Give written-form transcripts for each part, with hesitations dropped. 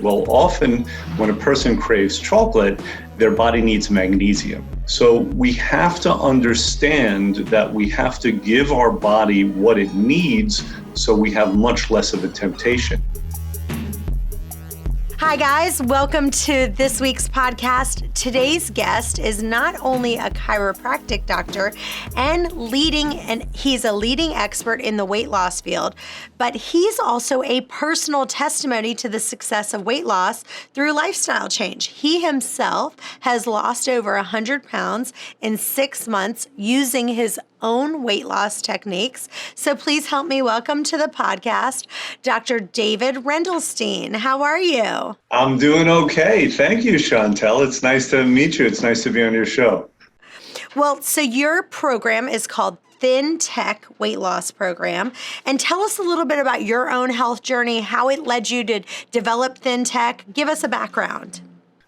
Well, often when a person craves chocolate, their body needs magnesium. So we have to understand that we have to give our body what it needs so we have much less of a temptation. Hi guys, welcome to this week's podcast. Today's guest is not only a chiropractic doctor and he's a leading expert in the weight loss field, but he's also a personal testimony to the success of weight loss through lifestyle change. He himself has lost over 100 pounds in 6 months using his own weight loss techniques. So please help me welcome to the podcast, Dr. David Rendelstein. How are you? I'm doing okay. Thank you, Chantel. It's nice to meet you. It's nice to be on your show. Well, so your program is called ThinTech Weight Loss Program. And tell us a little bit about your own health journey, how it led you to develop ThinTech. Give us a background.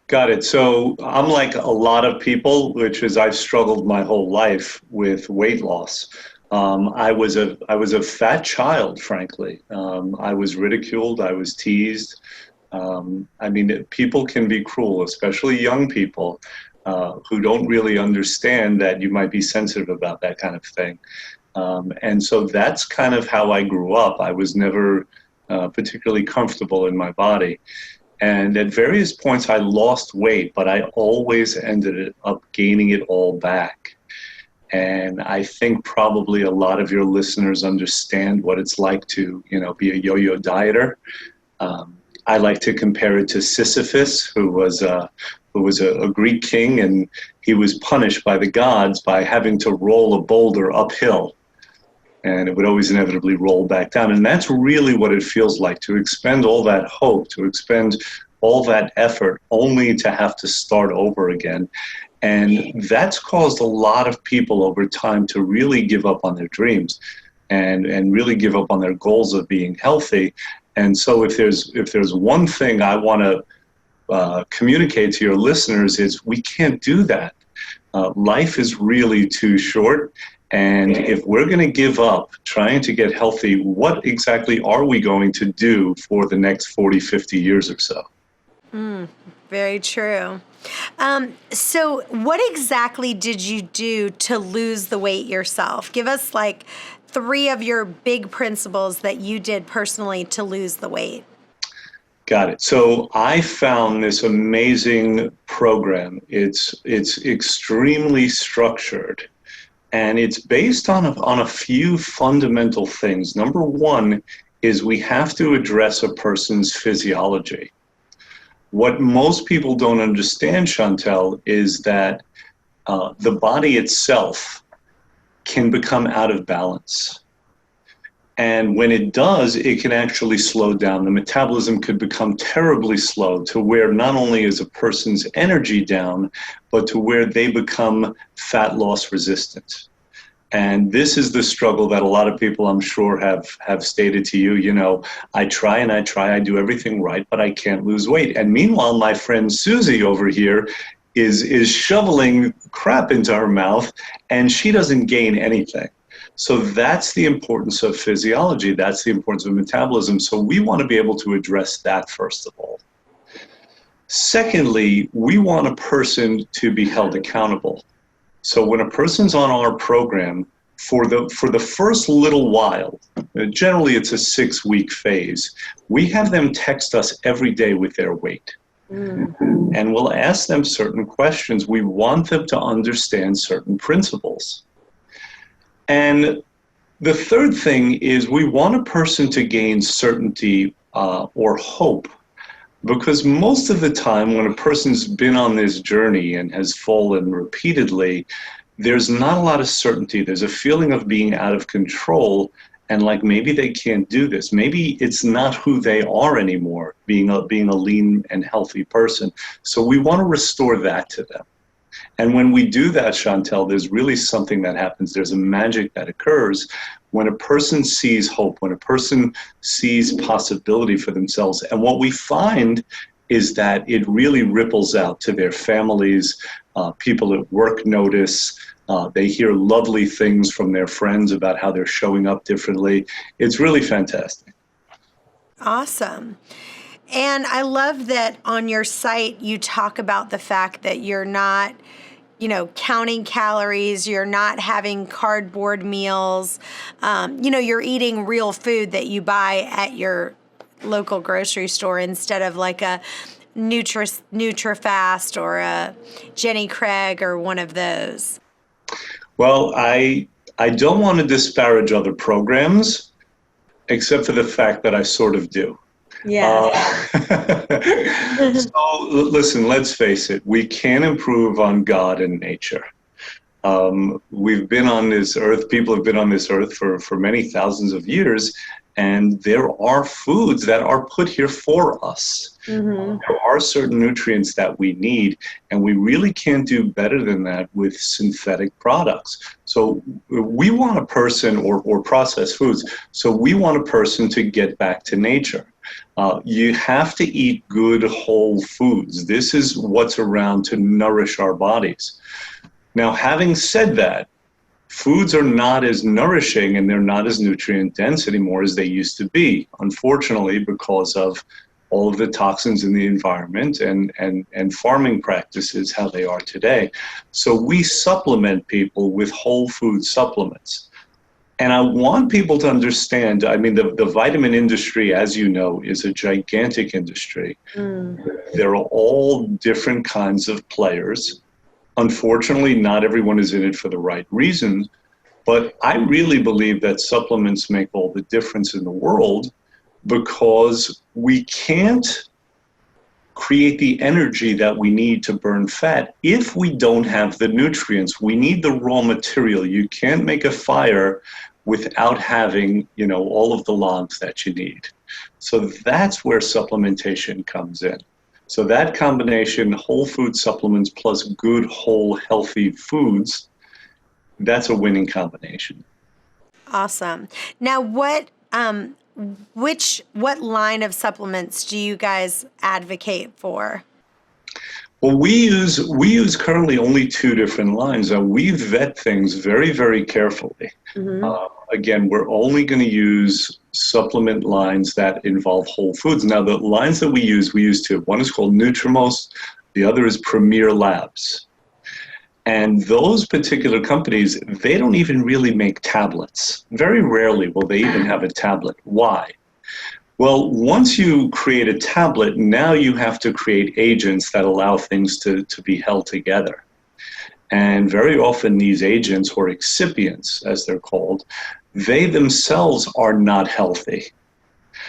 Got it. So I'm like a lot of people, which is I've struggled my whole life with weight loss. I was a fat child, frankly. I was ridiculed. I was teased. People can be cruel, especially young people who don't really understand that you might be sensitive about that kind of thing. And so that's kind of how I grew up. I was never particularly comfortable in my body. And at various points, I lost weight, but I always ended up gaining it all back. And I think probably a lot of your listeners understand what it's like to, be a yo-yo dieter. I like to compare it to Sisyphus, who was a Greek king, and he was punished by the gods by having to roll a boulder uphill. And it would always inevitably roll back down. And that's really what it feels like, to expend all that hope, to expend all that effort, only to have to start over again. And that's caused a lot of people over time to really give up on their dreams and really give up on their goals of being healthy. And so if there's one thing I want to communicate to your listeners is we can't do that. Life is really too short. And if we're going to give up trying to get healthy, what exactly are we going to do for the next 40, 50 years or so? Very true. So what exactly did you do to lose the weight yourself? Give us like 3 of your big principles that you did personally to lose the weight. Got it. So I found this amazing program. It's extremely structured. And it's based on a few fundamental things. Number one is we have to address a person's physiology. What most people don't understand, Chantel, is that the body itself can become out of balance. And when it does, it can actually slow down. The metabolism could become terribly slow to where not only is a person's energy down, but to where they become fat loss resistant. And this is the struggle that a lot of people, I'm sure, have stated to you, I try, I do everything right, but I can't lose weight. And meanwhile, my friend Susie over here is shoveling crap into her mouth, and she doesn't gain anything. So that's the importance of physiology. That's the importance of metabolism. So we want to be able to address that first of all. Secondly, we want a person to be held accountable. So when a person's on our program, for the first little while, generally it's a 6-week phase, we have them text us every day with their weight. And we'll ask them certain questions. We want them to understand certain principles. And the third thing is we want a person to gain certainty or hope, because most of the time when a person's been on this journey and has fallen repeatedly, there's not a lot of certainty. There's a feeling of being out of control and like maybe they can't do this. Maybe it's not who they are anymore, being a lean and healthy person. So we want to restore that to them. And when we do that, Chantel, there's really something that happens. There's a magic that occurs when a person sees hope, when a person sees possibility for themselves. And what we find is that it really ripples out to their families. People at work notice. They hear lovely things from their friends about how they're showing up differently. It's really fantastic. Awesome. And I love that on your site, you talk about the fact that you're not, counting calories, you're not having cardboard meals, you're eating real food that you buy at your local grocery store instead of like a NutraFast or a Jenny Craig or one of those. Well, I don't want to disparage other programs, except for the fact that I sort of do. Yeah. So listen, let's face it, we can improve on God and nature. We've been on this earth, people have been on this earth for many thousands of years, and there are foods that are put here for us. Mm-hmm. There are certain nutrients that we need, and we really can't do better than that with synthetic products. So we want a person, or processed foods, so we want a person to get back to nature. You have to eat good whole foods. This is what's around to nourish our bodies. Now, having said that, foods are not as nourishing and they're not as nutrient dense anymore as they used to be, unfortunately, because of all of the toxins in the environment and farming practices, how they are today. So we supplement people with whole food supplements. And I want people to understand, I mean, the vitamin industry, as you know, is a gigantic industry. There are all different kinds of players. Unfortunately, not everyone is in it for the right reasons, but I really believe that supplements make all the difference in the world, because we can't create the energy that we need to burn fat if we don't have the nutrients. We need the raw material. You can't make a fire without having, all of the logs that you need. So that's where supplementation comes in. So that combination, whole food supplements plus good, whole, healthy foods, that's a winning combination. Awesome. Now, what line of supplements do you guys advocate for? Well, we use currently only two different lines. We vet things very, very carefully. Mm-hmm. Again, we're only going to use supplement lines that involve whole foods. Now, the lines that we use two. One is called Nutrimost. The other is Premier Labs. And those particular companies, they don't even really make tablets. Very rarely will they even have a tablet. Why? Well, once you create a tablet, now you have to create agents that allow things to be held together. And very often these agents, or excipients as they're called, they themselves are not healthy.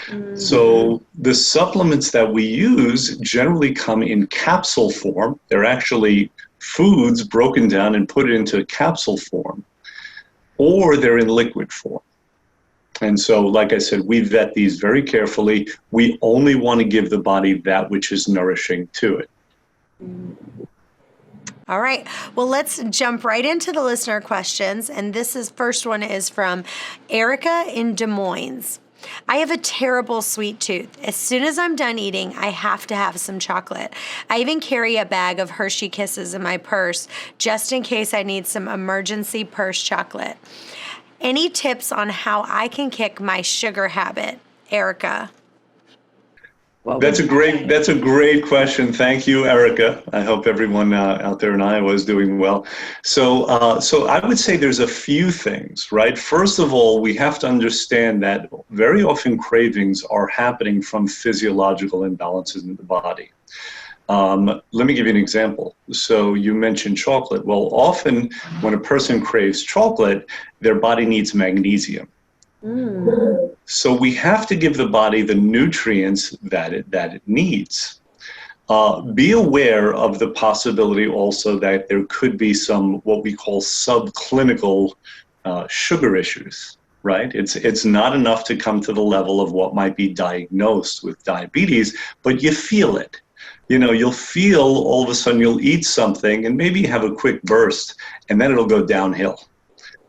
Mm-hmm. So the supplements that we use generally come in capsule form. They're actually foods broken down and put into capsule form, or they're in liquid form. And so, like I said, we vet these very carefully. We only want to give the body that which is nourishing to it. All right. Well, let's jump right into the listener questions. And first one is from Erica in Des Moines. I have a terrible sweet tooth. As soon as I'm done eating, I have to have some chocolate. I even carry a bag of Hershey Kisses in my purse just in case I need some emergency purse chocolate. Any tips on how I can kick my sugar habit, Erica? That's a great question. Thank you, Erica. I hope everyone out there in Iowa is doing well. So I would say there's a few things, right? First of all, we have to understand that very often cravings are happening from physiological imbalances in the body. Let me give you an example. So you mentioned chocolate. Well, often when a person craves chocolate, their body needs magnesium. So we have to give the body the nutrients that it needs. Be aware of the possibility also that there could be some what we call subclinical sugar issues, right? It's not enough to come to the level of what might be diagnosed with diabetes, but you feel it. You'll feel all of a sudden you'll eat something and maybe have a quick burst, and then it'll go downhill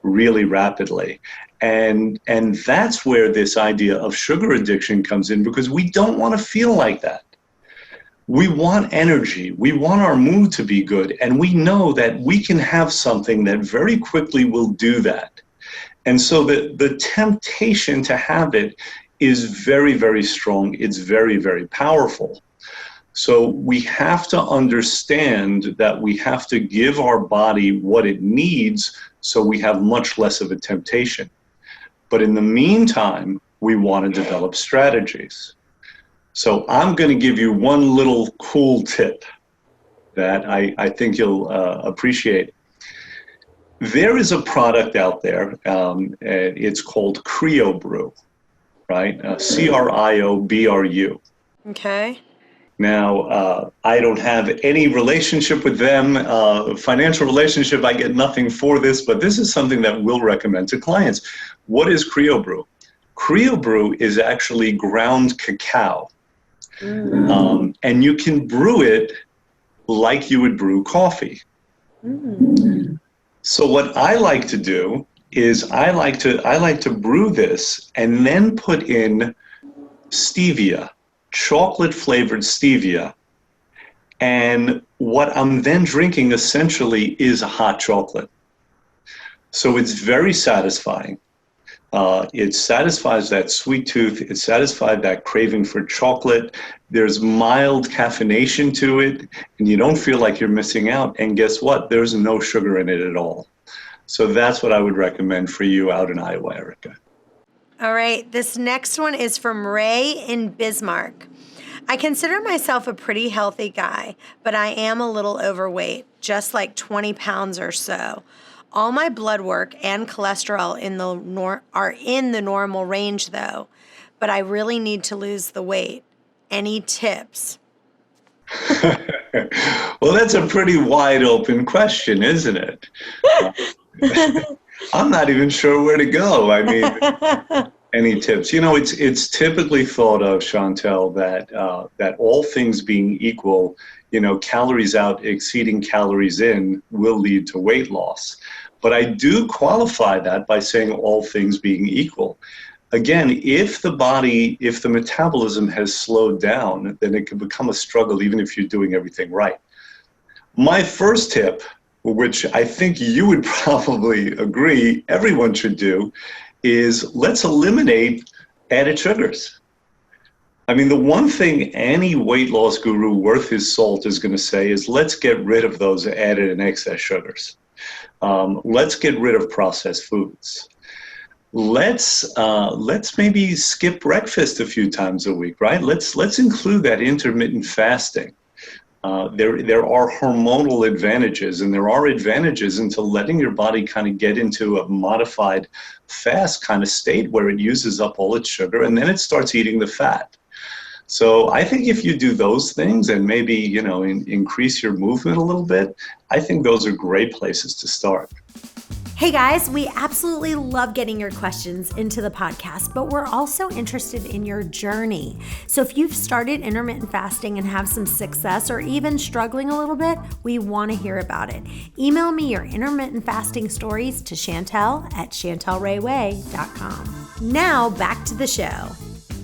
really rapidly. And that's where this idea of sugar addiction comes in, because we don't want to feel like that. We want energy. We want our mood to be good. And we know that we can have something that very quickly will do that. And so the temptation to have it is very, very strong. It's very, very powerful. So we have to understand that we have to give our body what it needs so we have much less of a temptation. But in the meantime, we want to develop strategies. So I'm going to give you one little cool tip that I think you'll appreciate. There is a product out there. It's called CryoBrew, right? CRIOBRU. Okay. Now, I don't have any relationship with them, financial relationship. I get nothing for this, but this is something that we'll recommend to clients. What is CryoBrew? CryoBrew is actually ground cacao. And you can brew it like you would brew coffee. So what I like to do is I like to brew this and then put in stevia, chocolate flavored stevia. And what I'm then drinking essentially is a hot chocolate. So it's very satisfying. It satisfies that sweet tooth. It satisfies that craving for chocolate. There's mild caffeination to it, and you don't feel like you're missing out. And guess what? There's no sugar in it at all. So that's what I would recommend for you out in Iowa, Erica. All right, this next one is from Ray in Bismarck. I consider myself a pretty healthy guy, but I am a little overweight, just like 20 pounds or so. All my blood work and cholesterol are in the normal range though, but I really need to lose the weight. Any tips? Well, that's a pretty wide open question, isn't it? I'm not even sure where to go. I mean, any tips? You know, it's typically thought of, Chantel, that all things being equal, you know, calories out exceeding calories in will lead to weight loss. But I do qualify that by saying all things being equal. Again, if the metabolism has slowed down, then it can become a struggle even if you're doing everything right. My first tip, which I think you would probably agree everyone should do, is let's eliminate added sugars. I mean, the one thing any weight loss guru worth his salt is going to say is let's get rid of those added and excess sugars. Let's get rid of processed foods. Let's maybe skip breakfast a few times a week, right? Let's include that intermittent fasting. There are hormonal advantages, and there are advantages into letting your body kind of get into a modified fast kind of state where it uses up all its sugar and then it starts eating the fat. So I think if you do those things and maybe, you know, increase your movement a little bit, I think those are great places to start. Hey guys, we absolutely love getting your questions into the podcast, but we're also interested in your journey. So if you've started intermittent fasting and have some success or even struggling a little bit, we want to hear about it. Email me your intermittent fasting stories to chantel@chantelrayway.com. Now back to the show.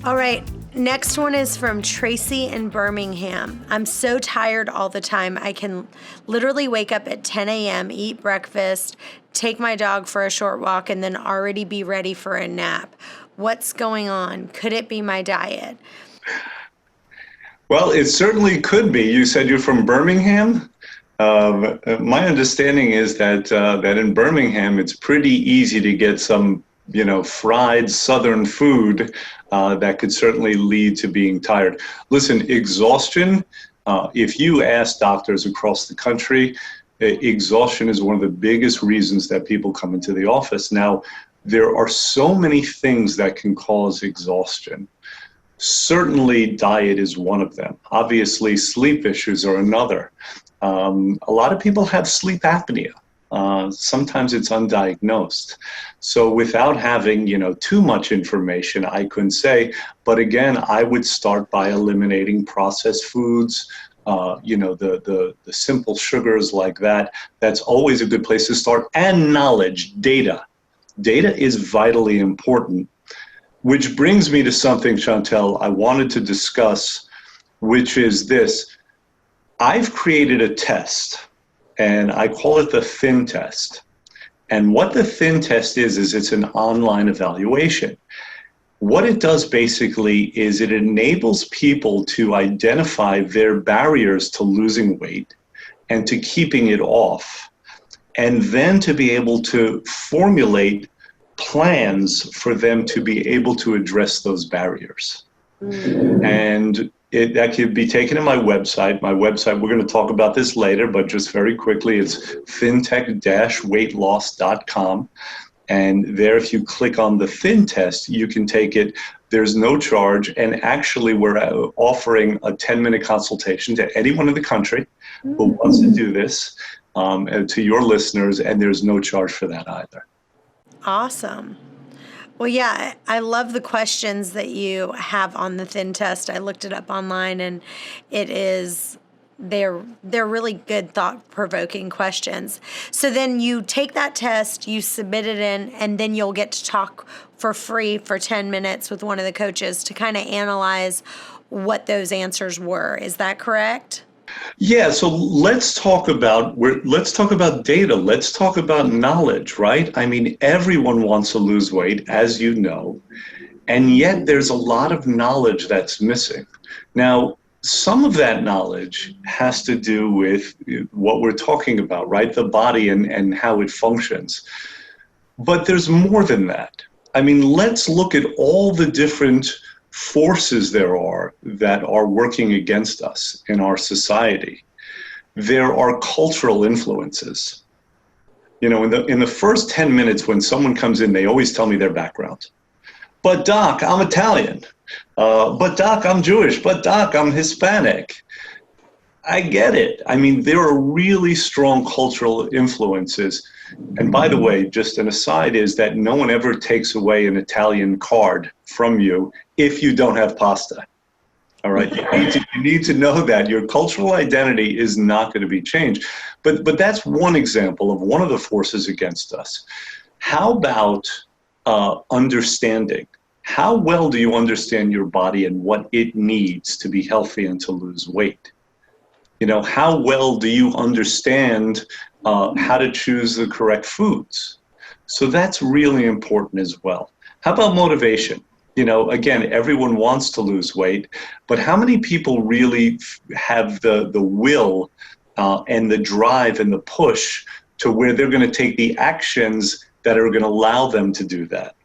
All right. Next one is from Tracy in Birmingham. I'm so tired all the time. I can literally wake up at 10 a.m., eat breakfast, take my dog for a short walk, and then already be ready for a nap. What's going on? Could it be my diet? Well, it certainly could be. You said you're from Birmingham? My understanding is that in Birmingham, it's pretty easy to get some, you know, fried Southern food that could certainly lead to being tired. Listen, exhaustion, if you ask doctors across the country, exhaustion is one of the biggest reasons that people come into the office. Now, there are so many things that can cause exhaustion. Certainly, diet is one of them. Obviously, sleep issues are another. A lot of people have sleep apnea. Sometimes it's undiagnosed. So without having, you know, too much information, I couldn't say. But again, I would start by eliminating processed foods, you know, the simple sugars like that. That's always a good place to start. And knowledge, data. Data is vitally important, which brings me to something, Chantel, I wanted to discuss, which is this. I've created a test, and I call it the Thin Test. And what the Thin Test is it's an online evaluation. What it does basically is it enables people to identify their barriers to losing weight and to keeping it off, and then to be able to formulate plans for them to be able to address those barriers. And that can be taken to my website. We're going to talk about this later, but just very quickly, it's ThinTech-weightloss.com. And there, if you click on the Thin test, you can take it. There's no charge. And actually, we're offering a 10-minute consultation to anyone in the country who wants to do this, and to your listeners, and there's no charge for that either. Awesome. Well, yeah, I love the questions that you have on the Thin test. I looked it up online, and they're really good, thought-provoking questions. So then you take that test, you submit it in, and then you'll get to talk for free for 10 minutes with one of the coaches to kind of analyze what those answers were. Is that correct? Yeah, so let's talk about data. Let's talk about knowledge, right? I mean, everyone wants to lose weight, as you know, and yet there's a lot of knowledge that's missing. Now, some of that knowledge has to do with what we're talking about, right? The body and how it functions. But there's more than that. I mean, let's look at all the different forces there are that are working against us in our society. There are cultural influences. You know, in the first 10 minutes when someone comes in, they always tell me their background. But doc, I'm Italian. But doc, I'm Jewish. But doc, I'm Hispanic. I get it. I mean, there are really strong cultural influences. And by the way, just an aside is that no one ever takes away an Italian card from you if you don't have pasta. All right, you need to know that your cultural identity is not going to be changed. But that's one example of one of the forces against us. How about understanding? How well do you understand your body and what it needs to be healthy and to lose weight? You know, how well do you understand how to choose the correct foods? So that's really important as well. How about motivation? You know, again, everyone wants to lose weight, but how many people really have the will and the drive and the push to where they're going to take the actions that are going to allow them to do that?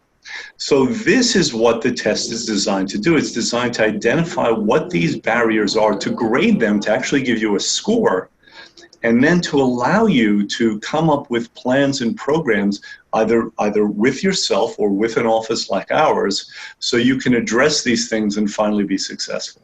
So this is what the test is designed to do. It's designed to identify what these barriers are, to grade them, to actually give you a score, and then to allow you to come up with plans and programs either with yourself or with an office like ours, so you can address these things and finally be successful.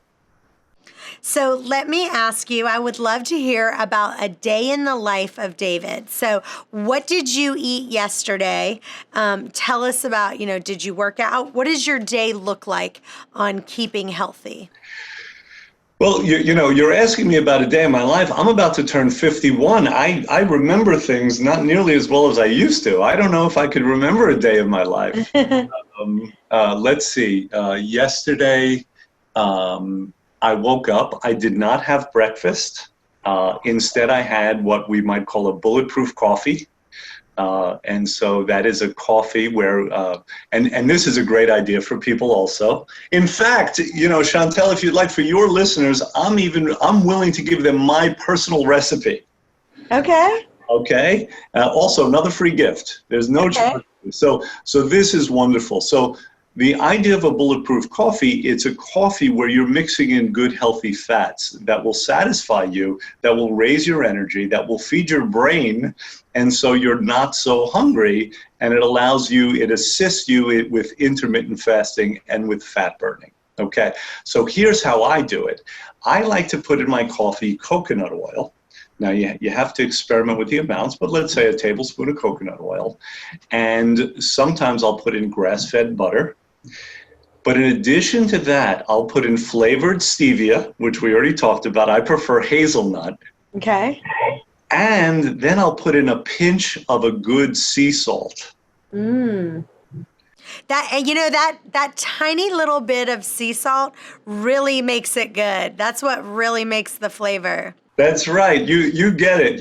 So let me ask you, I would love to hear about a day in the life of David. So what did you eat yesterday? Tell us about, did you work out? What does your day look like on keeping healthy? Well, you're asking me about a day in my life. I'm about to turn 51. I remember things not nearly as well as I used to. I don't know if I could remember a day of my life. Let's see. Yesterday, I woke up. I did not have breakfast. Instead, I had what we might call a Bulletproof Coffee. And so that is a coffee where, and this is a great idea for people also. In fact, Chantel, if you'd like, for your listeners, I'm willing to give them my personal recipe. Okay. Okay. Also, another free gift. There's no charge. So this is wonderful. So the idea of a bulletproof coffee, it's a coffee where you're mixing in good, healthy fats that will satisfy you, that will raise your energy, that will feed your brain, and so you're not so hungry, and it assists you with intermittent fasting and with fat burning. Okay, so here's how I do it. I like to put in my coffee coconut oil. Now, you have to experiment with the amounts, but let's say a tablespoon of coconut oil. And sometimes I'll put in grass-fed butter. But in addition to that, I'll put in flavored stevia, which we already talked about. I prefer hazelnut. Okay. And then I'll put in a pinch of a good sea salt. That tiny little bit of sea salt really makes it good. That's what really makes the flavor. That's right. You get it.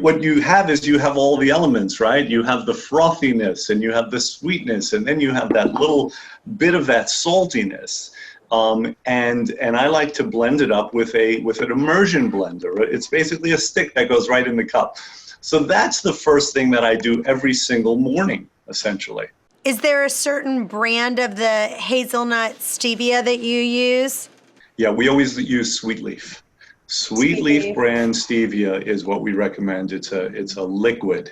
What you have is you have all the elements, right? You have the frothiness, and you have the sweetness, and then you have that little bit of that saltiness. And I like to blend it up with an immersion blender. It's basically a stick that goes right in the cup. So that's the first thing that I do every single morning, essentially. Is there a certain brand of the hazelnut stevia that you use? Yeah, we always use Sweet Leaf. Sweet Leaf brand stevia is what we recommend. It's a liquid,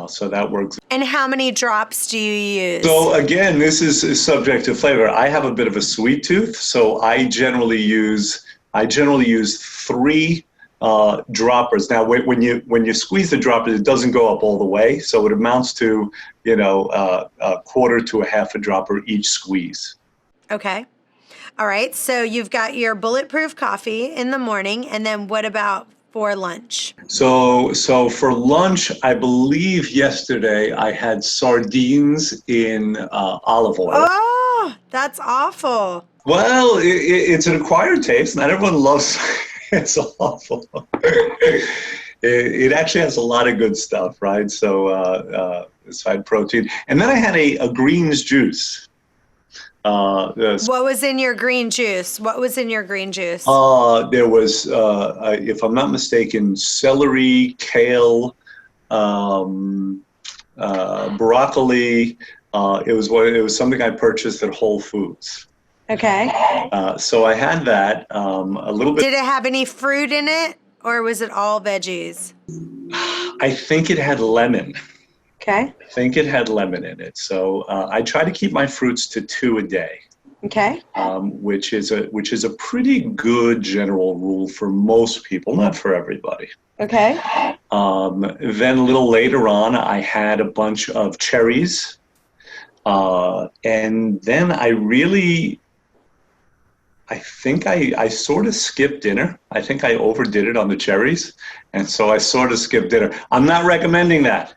so that works. And how many drops do you use? So again, this is subject to flavor. I have a bit of a sweet tooth, so I generally use 3 droppers. Now, when you squeeze the droppers, it doesn't go up all the way, so it amounts to a quarter to a half a dropper each squeeze. Okay. All right, so you've got your Bulletproof Coffee in the morning, and then what about for lunch? So for lunch, I believe yesterday I had sardines in olive oil. Oh, that's awful. Well, it's an acquired taste. Not everyone loves it's awful. It actually has a lot of good stuff, right? So it's high protein. And then I had a greens juice. What was in your green juice? There was, if I'm not mistaken, celery, kale, broccoli. It was something I purchased at Whole Foods. Okay. So I had that a little bit. Did it have any fruit in it, or was it all veggies? I think it had lemon. Okay. I think it had lemon in it. So I try to keep my fruits to 2 a day. Okay. Which is a pretty good general rule for most people, not for everybody. Okay. Then a little later on, I had a bunch of cherries, and then I think I sort of skipped dinner. I think I overdid it on the cherries, and so I sort of skipped dinner. I'm not recommending that.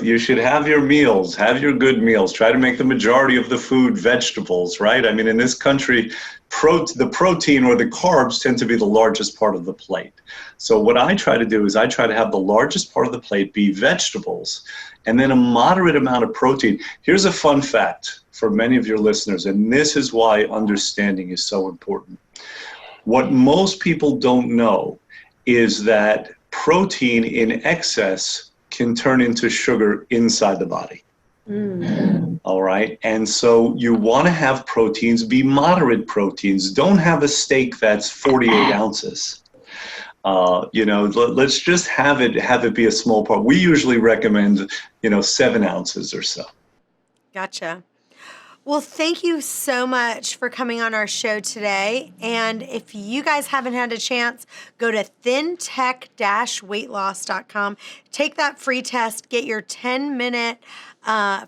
You should have your meals, have your good meals. Try to make the majority of the food vegetables, right? I mean, in this country, the protein or the carbs tend to be the largest part of the plate. So what I try to do is I try to have the largest part of the plate be vegetables, and then a moderate amount of protein. Here's a fun fact for many of your listeners, and this is why understanding is so important. What most people don't know is that protein in excess can turn into sugar inside the body. All right. And so you want to have proteins be moderate proteins. Don't have a steak that's 48 ounces. Let's just have it be a small part. We usually recommend, 7 ounces or so. Gotcha. Well, thank you so much for coming on our show today. And if you guys haven't had a chance, go to ThinTech-weightloss.com. Take that free test. Get your 10-minute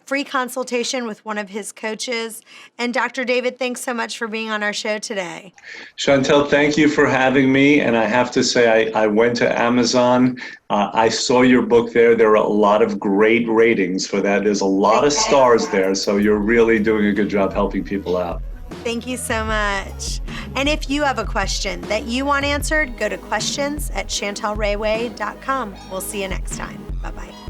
free consultation with one of his coaches. And Dr. David, thanks so much for being on our show today. Chantel, thank you for having me. And I have to say, I went to Amazon. I saw your book there. There are a lot of great ratings for that. There's a lot of stars there. So you're really doing a good job helping people out. Thank you so much. And if you have a question that you want answered, go to questions@chantelrayway.com. We'll see you next time. Bye-bye.